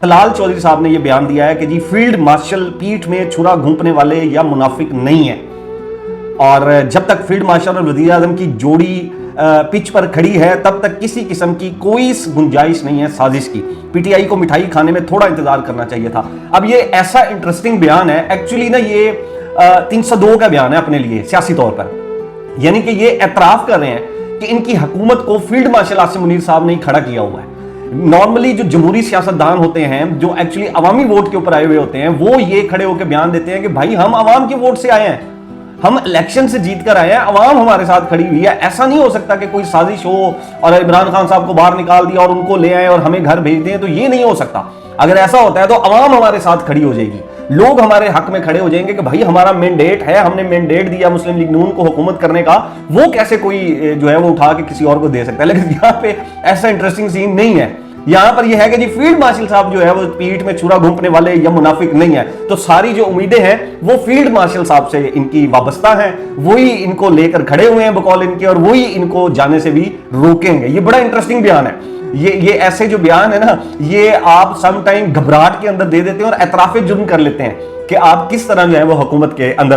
तलाल चौधरी साहब ने यह बयान दिया है कि जी फील्ड मार्शल पीठ में छुरा घोंपने वाले या मुनाफिक नहीं है, और जब तक फील्ड मार्शल और वजीर आजम की जोड़ी पिच पर खड़ी है तब तक किसी किस्म की कोई गुंजाइश नहीं है साजिश की। पीटीआई को मिठाई खाने में थोड़ा इंतजार करना चाहिए था। अब ये ऐसा इंटरेस्टिंग बयान है, एक्चुअली ना ये 302 का बयान है अपने लिए सियासी तौर पर, यानी कि ये एतराफ कर रहे हैं कि इनकी हुकूमत को फील्ड मार्शल आसिम मुनीर साहब ने ही खड़ा किया हुआ है। नॉर्मली जो जमहूरी सियासतदान होते हैं, जो एक्चुअली अवामी वोट के ऊपर आए हुए होते हैं, वो ये खड़े होकर बयान देते हैं कि भाई हम अवाम के वोट से आए हैं, हम इलेक्शन से जीत कर आए हैं, अवाम हमारे साथ खड़ी हुई है। ऐसा नहीं हो सकता कि कोई साजिश हो और इमरान खान साहब को बाहर निकाल दिया और उनको ले आए और हमें घर भेज दें, तो ये नहीं हो सकता। अगर ऐसा होता है तो अवाम हमारे साथ खड़ी हो जाएगी, लोग हमारे हक में खड़े हो जाएंगे कि भाई हमारा मैंडेट है, हमने मैंडेट दिया मुस्लिम लीग नून को हुकूमत करने का, वो कैसे कोई जो है वो उठा के किसी और को दे सकता है। लेकिन यहाँ पे ऐसा इंटरेस्टिंग सीन नहीं है। यहां पर यह है कि जी फील्ड मार्शल साहब जो है वो पीठ में छुरा घोंपने वाले या मुनाफिक नहीं है, तो सारी जो उम्मीदें हैं वो फील्ड मार्शल साहब से इनकी वाबस्ता हैं, वही इनको लेकर खड़े हुए हैं बकौल इनके, और वही इनको जाने से भी रोकेंगे। ये बड़ा इंटरेस्टिंग बयान है। ये ऐसे जो बयान है ना, ये आप सम टाइम घबराहट के अंदर दे देते हैं और एतराफे जुर्म कर लेते हैं कि आप किस तरह जो है वो हुकूमत के अंदर